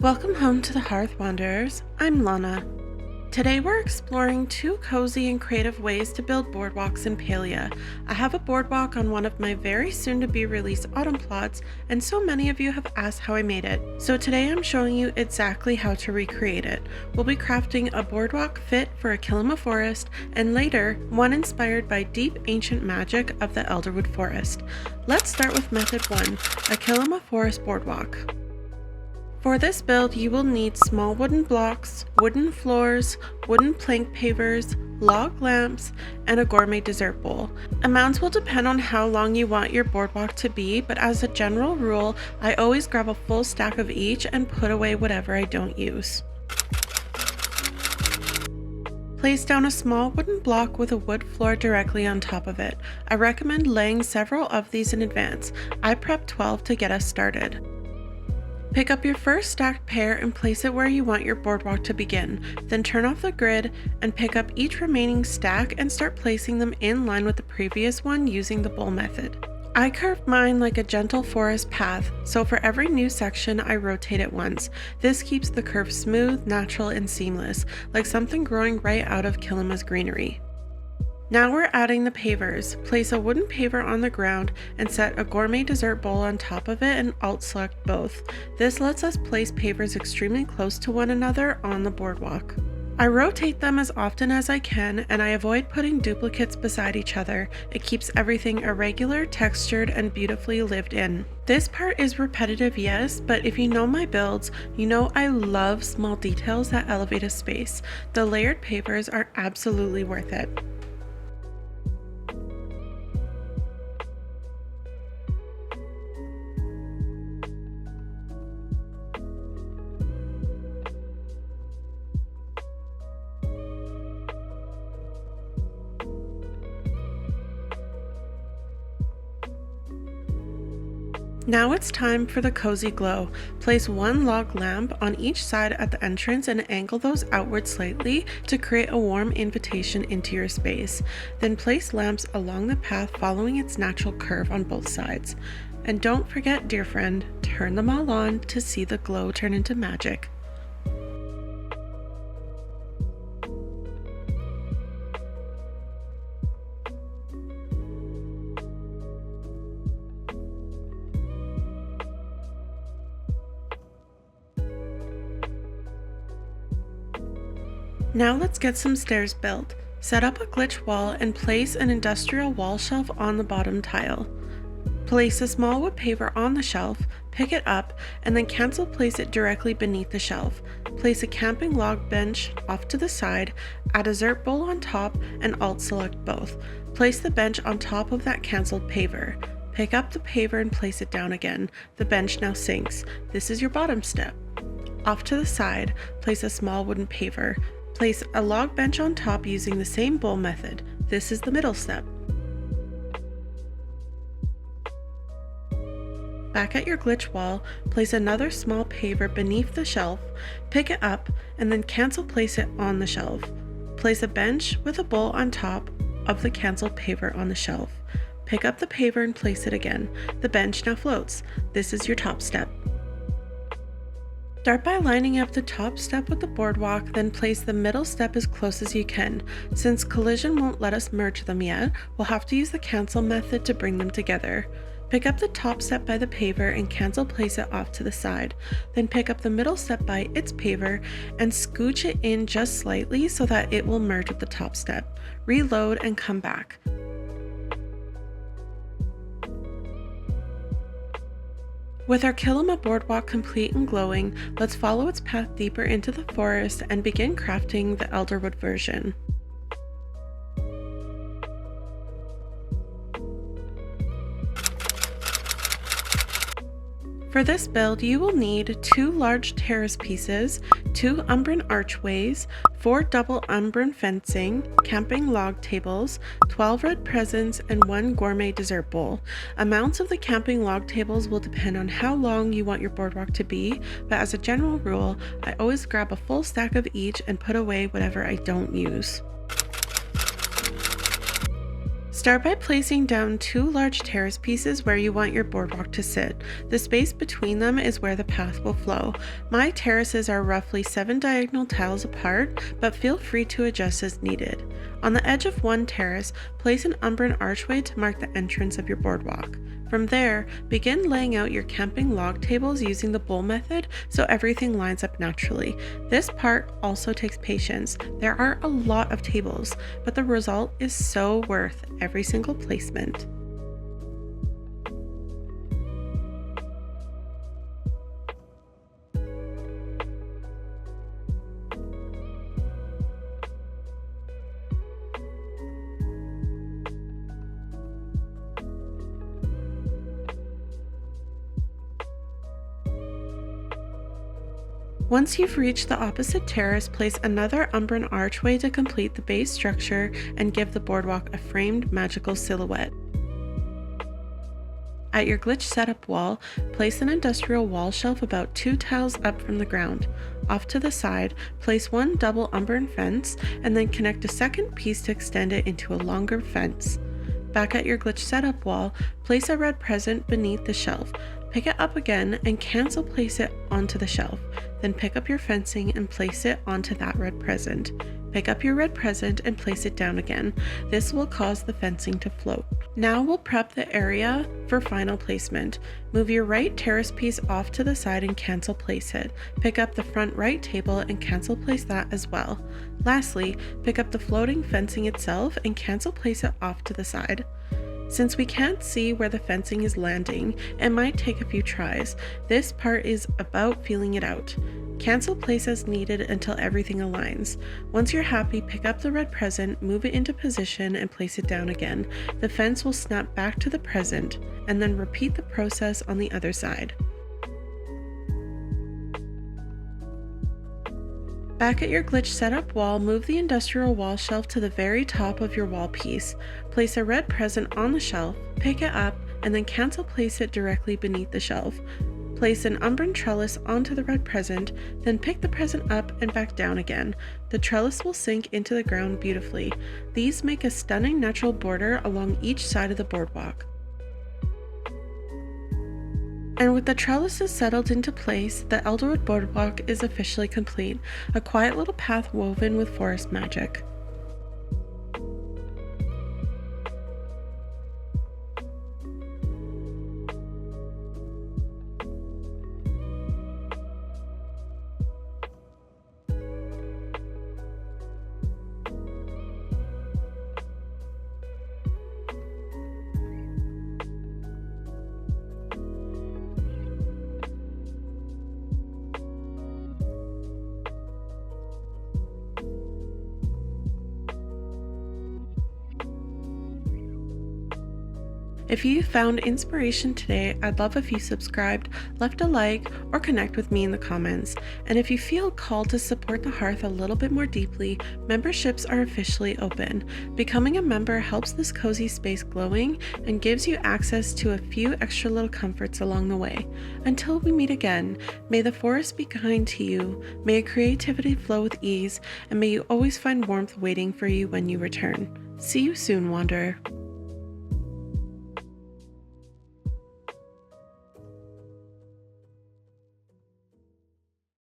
Welcome home to the Hearth Wanderers. I'm Lana. Today we're exploring two cozy and creative ways to build boardwalks in Palia. I have a boardwalk on one of my very soon to be released autumn plots, and so many of you have asked how I made it. So today I'm showing you exactly how to recreate it. We'll be crafting a boardwalk fit for a KILIMA forest, and later, one inspired by deep ancient magic of the Elderwood forest. Let's start with method 1, a KILIMA forest boardwalk. For this build, you will need small wooden blocks, wooden floors, wooden plank pavers, log lamps, and a gourmet dessert bowl. Amounts will depend on how long you want your boardwalk to be, but as a general rule, I always grab a full stack of each and put away whatever I don't use. Place down a small wooden block with a wood floor directly on top of it. I recommend laying several of these in advance. I prepped 12 to get us started. Pick up your first stacked pair and place it where you want your boardwalk to begin. Then turn off the grid and pick up each remaining stack and start placing them in line with the previous one using the bowl method. I curved mine like a gentle forest path, so for every new section I rotate it once. This keeps the curve smooth, natural, and seamless, like something growing right out of KILIMA's greenery. Now we're adding the pavers. Place a wooden paver on the ground and set a gourmet dessert bowl on top of it and alt select both. This lets us place pavers extremely close to one another on the boardwalk. I rotate them as often as I can, and I avoid putting duplicates beside each other. It keeps everything irregular, textured, and beautifully lived in. This part is repetitive, yes, but if you know my builds, you know I love small details that elevate a space. The layered pavers are absolutely worth it. Now it's time for the cozy glow. Place one log lamp on each side at the entrance and angle those outward slightly to create a warm invitation into your space. Then place lamps along the path following its natural curve on both sides. And don't forget, dear friend, turn them all on to see the glow turn into magic. Now let's get some stairs built. Set up a glitch wall and place an industrial wall shelf on the bottom tile. Place a small wood paver on the shelf, pick it up, and then cancel place it directly beneath the shelf. Place a camping log bench off to the side, add a dessert bowl on top, and alt select both. Place the bench on top of that canceled paver. Pick up the paver and place it down again. The bench now sinks. This is your bottom step. Off to the side, place a small wooden paver. Place a log bench on top using the same bowl method. This is the middle step. Back at your glitch wall, place another small paver beneath the shelf, pick it up, and then cancel place it on the shelf. Place a bench with a bowl on top of the canceled paver on the shelf. Pick up the paver and place it again. The bench now floats. This is your top step. Start by lining up the top step with the boardwalk, then place the middle step as close as you can. Since collision won't let us merge them yet, we'll have to use the cancel method to bring them together. Pick up the top step by the paver and cancel place it off to the side. Then pick up the middle step by its paver and scooch it in just slightly so that it will merge with the top step. Reload and come back. With our KILIMA boardwalk complete and glowing, let's follow its path deeper into the forest and begin crafting the Elderwood version. For this build, you will need 2 large terrace pieces, 2 umbran archways, 4 double umbran fencing, camping log tables, 12 red presents, and 1 gourmet dessert bowl. Amounts of the camping log tables will depend on how long you want your boardwalk to be, but as a general rule, I always grab a full stack of each and put away whatever I don't use. Start by placing down 2 large terrace pieces where you want your boardwalk to sit. The space between them is where the path will flow. My terraces are roughly 7 diagonal tiles apart, but feel free to adjust as needed. On the edge of one terrace, place an umbran archway to mark the entrance of your boardwalk. From there, begin laying out your camping log tables using the bowl method so everything lines up naturally. This part also takes patience. There are a lot of tables, but the result is so worth every single placement. Once you've reached the opposite terrace, place another umbran archway to complete the base structure and give the boardwalk a framed magical silhouette. At your glitch setup wall, place an industrial wall shelf about 2 tiles up from the ground. Off to the side, place one double umbran fence and then connect a second piece to extend it into a longer fence. Back at your glitch setup wall, place a red present beneath the shelf. Pick it up again and cancel place it onto the shelf. Then pick up your fencing and place it onto that red present. Pick up your red present and place it down again. This will cause the fencing to float. Now we'll prep the area for final placement. Move your right terrace piece off to the side and cancel place it. Pick up the front right table and cancel place that as well. Lastly, pick up the floating fencing itself and cancel place it off to the side. Since we can't see where the fencing is landing, it might take a few tries. This part is about feeling it out. Cancel place as needed until everything aligns. Once you're happy, pick up the red present, move it into position, and place it down again. The fence will snap back to the present, and then repeat the process on the other side. Back at your glitch setup wall, move the industrial wall shelf to the very top of your wall piece. Place a red present on the shelf, pick it up, and then cancel place it directly beneath the shelf. Place an umbran trellis onto the red present, then pick the present up and back down again. The trellis will sink into the ground beautifully. These make a stunning natural border along each side of the boardwalk. And with the trellises settled into place, the Elderwood Boardwalk is officially complete, a quiet little path woven with forest magic. If you found inspiration today, I'd love if you subscribed, left a like, or connect with me in the comments. And if you feel called to support the Hearth a little bit more deeply, memberships are officially open. Becoming a member helps this cozy space glowing and gives you access to a few extra little comforts along the way. Until we meet again, may the forest be kind to you, may creativity flow with ease, and may you always find warmth waiting for you when you return. See you soon, Wanderer.